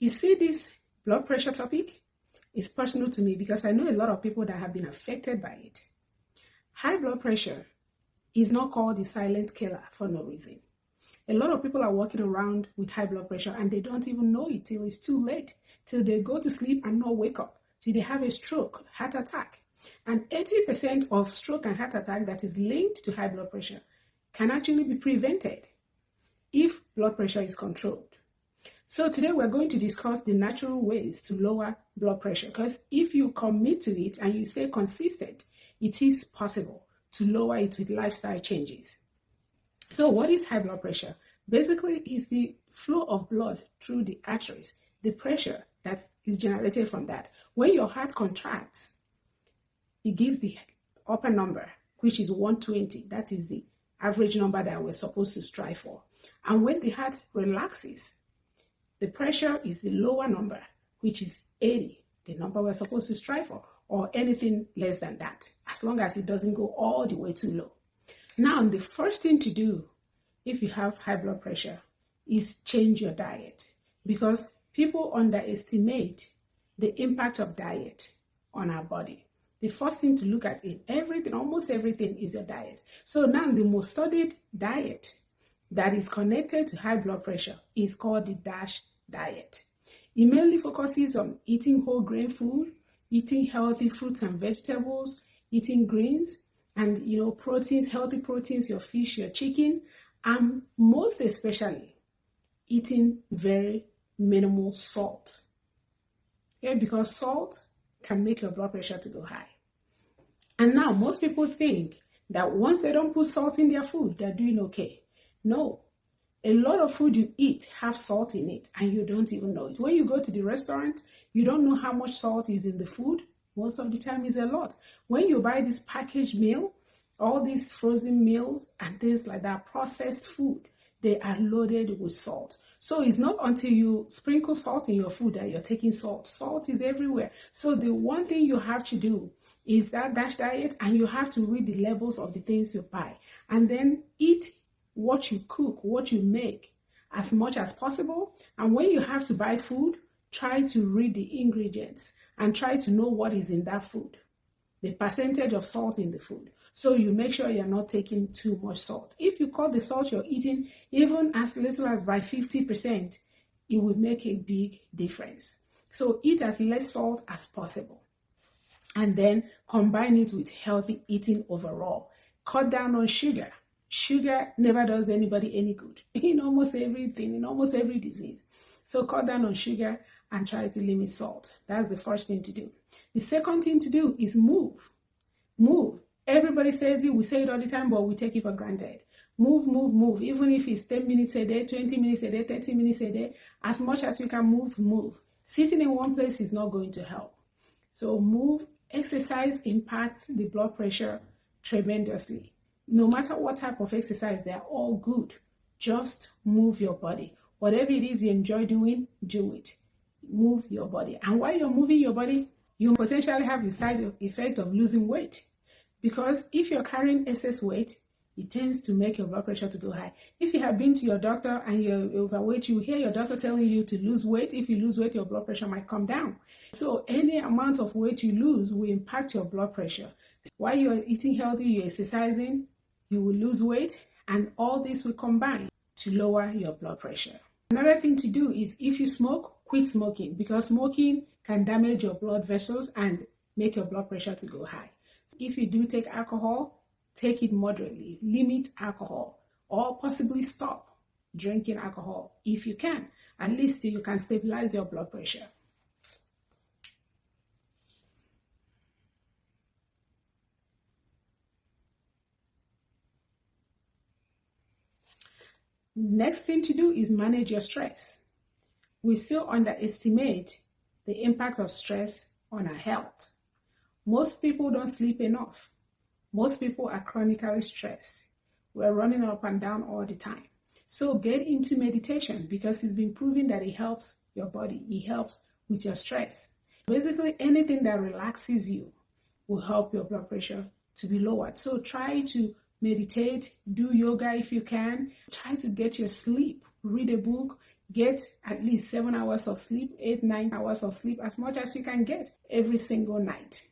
You see, this blood pressure topic is personal to me because I know a lot of people that have been affected by it. High blood pressure is not called the silent killer for no reason. A lot of people are walking around with high blood pressure and they don't even know it till it's too late, till they go to sleep and not wake up, till they have a stroke, heart attack. And 80% of stroke and heart attack that is linked to high blood pressure can actually be prevented if blood pressure is controlled. So today we're going to discuss the natural ways to lower blood pressure, because if you commit to it and you stay consistent, it is possible to lower it with lifestyle changes. So what is high blood pressure? Basically, it's the flow of blood through the arteries, the pressure that is generated from that. When your heart contracts, it gives the upper number, which is 120. That is the average number that we're supposed to strive for. And when the heart relaxes, the pressure is the lower number, which is 80, the number we're supposed to strive for, or anything less than that, as long as it doesn't go all the way too low. Now, the first thing to do if you have high blood pressure is change your diet, because people underestimate the impact of diet on our body. The first thing to look at in everything, almost everything, is your diet. So now the most studied diet that is connected to high blood pressure is called the DASH diet. It mainly focuses on eating whole grain food, eating healthy fruits and vegetables, eating greens, and proteins, healthy proteins, your fish, your chicken, and most especially eating very minimal salt. Okay, because salt can make your blood pressure to go high. And now most people think that once they don't put salt in their food, they're doing okay. No, a lot of food you eat have salt in it and you don't even know it. When you go to the restaurant, you don't know how much salt is in the food. Most of the time is a lot. When you buy this packaged meal, all these frozen meals and things like that, processed food, they are loaded with salt. So it's not until you sprinkle salt in your food that you're taking salt. Salt is everywhere. So the one thing you have to do is that DASH diet, and you have to read the labels of the things you buy. And then eat what you cook, what you make, as much as possible. And when you have to buy food, try to read the ingredients and try to know what is in that food, the percentage of salt in the food. So you make sure you're not taking too much salt. If you cut the salt you're eating even as little as by 50%, it will make a big difference. So eat as less salt as possible. And then combine it with healthy eating overall. Cut down on sugar. Sugar never does anybody any good in almost everything, in almost every disease. So cut down on sugar and try to limit salt. That's the first thing to do. The second thing to do is move. Move. Everybody says it, we say it all the time, but we take it for granted. Move, move, move. Even if it's 10 minutes a day, 20 minutes a day, 30 minutes a day, as much as you can move, move. Sitting in one place is not going to help. So move. Exercise impacts the blood pressure tremendously. No matter what type of exercise, they're all good. Just move your body. Whatever it is you enjoy doing, do it. Move your body. And while you're moving your body, you potentially have the side effect of losing weight. Because if you're carrying excess weight, it tends to make your blood pressure to go high. If you have been to your doctor and you're overweight, you hear your doctor telling you to lose weight. If you lose weight, your blood pressure might come down. So any amount of weight you lose will impact your blood pressure. While you're eating healthy, you're exercising, you will lose weight, and all this will combine to lower your blood pressure. Another thing to do is if you smoke, quit smoking, because smoking can damage your blood vessels and make your blood pressure to go high. So if you do take alcohol, take it moderately, limit alcohol, or possibly stop drinking alcohol if you can, at least till you can stabilize your blood pressure. Next thing to do is manage your stress. We still underestimate the impact of stress on our health. Most people don't sleep enough. Most people are chronically stressed. We're running up and down all the time. So get into meditation, because it's been proven that it helps your body. It helps with your stress. Basically, anything that relaxes you will help your blood pressure to be lowered. So try to meditate, do yoga if you can. Try to get your sleep, read a book, Get at least 7 hours of sleep, 8, 9 hours of sleep, as much as you can get every single night.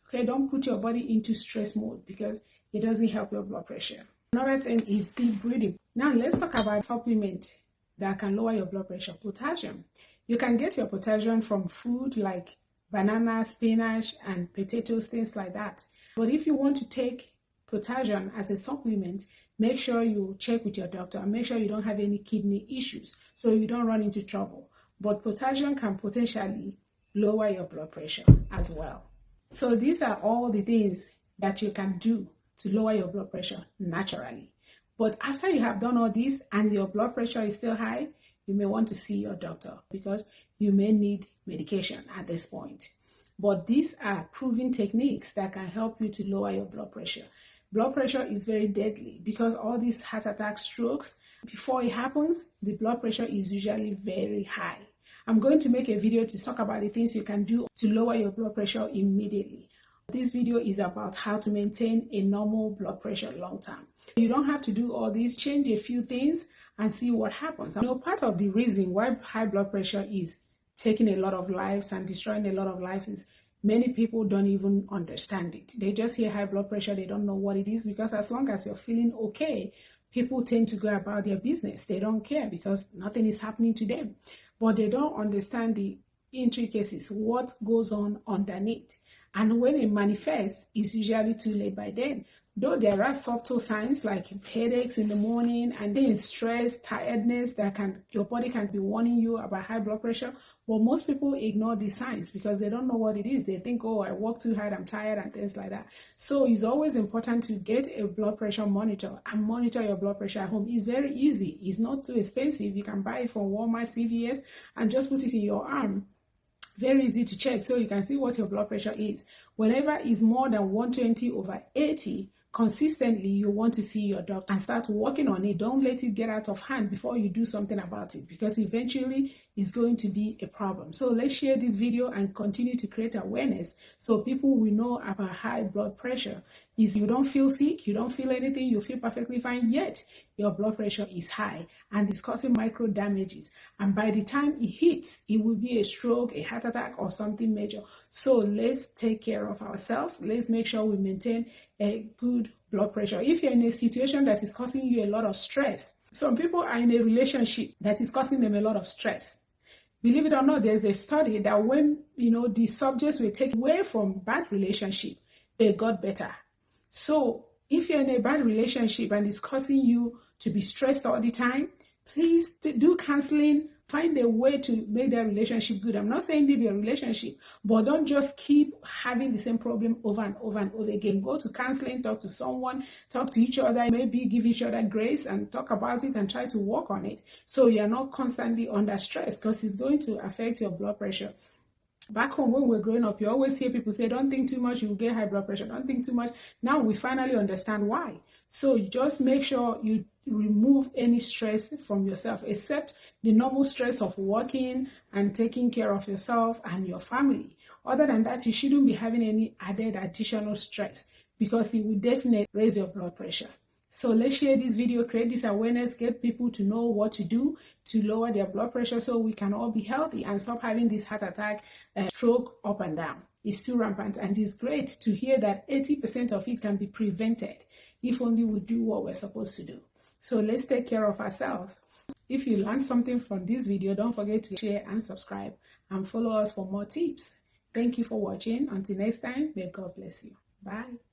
Okay, don't put your body into stress mode because it doesn't help your blood pressure. Another thing is deep breathing. Now let's talk about supplement that can lower your blood pressure. Potassium. You can get your potassium from food like banana, spinach, and potatoes, things like that. But if you want to take potassium as a supplement, make sure you check with your doctor and make sure you don't have any kidney issues so you don't run into trouble. But potassium can potentially lower your blood pressure as well. So these are all the things that you can do to lower your blood pressure naturally. But after you have done all this and your blood pressure is still high, you may want to see your doctor because you may need medication at this point. But these are proven techniques that can help you to lower your blood pressure. Blood pressure is very deadly because all these heart attack, strokes, before it happens, the blood pressure is usually very high. I'm going to make a video to talk about the things you can do to lower your blood pressure immediately. This video is about how to maintain a normal blood pressure long term. You don't have to do all this, change a few things and see what happens. Part of the reason why high blood pressure is taking a lot of lives and destroying a lot of lives is many people don't even understand it. They just hear high blood pressure, they don't know what it is, because as long as you're feeling okay, people tend to go about their business. They don't care because nothing is happening to them. But they don't understand the intricacies, what goes on underneath. And when it manifests, it's usually too late by then. Though there are subtle signs like headaches in the morning and then stress, tiredness that your body can be warning you about high blood pressure. But most people ignore these signs because they don't know what it is. They think, oh, I work too hard, I'm tired, and things like that. So it's always important to get a blood pressure monitor and monitor your blood pressure at home. It's very easy. It's not too expensive. You can buy it from Walmart, CVS, and just put it in your arm. Very easy to check so you can see what your blood pressure is. Whenever it's more than 120/80, consistently you want to see your doctor and start working on it. Don't let it get out of hand before you do something about it, because eventually it's going to be a problem. So let's share this video and continue to create awareness so people will know about high blood pressure. Is you don't feel sick, you don't feel anything, you feel perfectly fine, yet your blood pressure is high and it's causing micro damages. And by the time it hits, it will be a stroke, a heart attack, or something major. So let's take care of ourselves. Let's make sure we maintain a good blood pressure. If you're in a situation that is causing you a lot of stress, some people are in a relationship that is causing them a lot of stress. Believe it or not, there's a study that when the subjects were taken away from bad relationship, they got better. So if you're in a bad relationship and it's causing you to be stressed all the time, please do counseling. Find a way to make that relationship good. I'm not saying leave your relationship, but don't just keep having the same problem over and over and over again. Go to counseling, talk to someone, talk to each other, maybe give each other grace and talk about it and try to work on it so you're not constantly under stress, because it's going to affect your blood pressure. Back home, when we're growing up, you always hear people say, don't think too much, you'll get high blood pressure. Don't think too much. Now we finally understand why. So just make sure you remove any stress from yourself, except the normal stress of working and taking care of yourself and your family. Other than that, you shouldn't be having any added additional stress, because it will definitely raise your blood pressure. So let's share this video, create this awareness, get people to know what to do to lower their blood pressure so we can all be healthy and stop having this heart attack, stroke up and down. It's too rampant, and it's great to hear that 80% of it can be prevented if only we do what we're supposed to do. So let's take care of ourselves. If you learned something from this video, don't forget to share and subscribe and follow us for more tips. Thank you for watching. Until next time, may God bless you. Bye.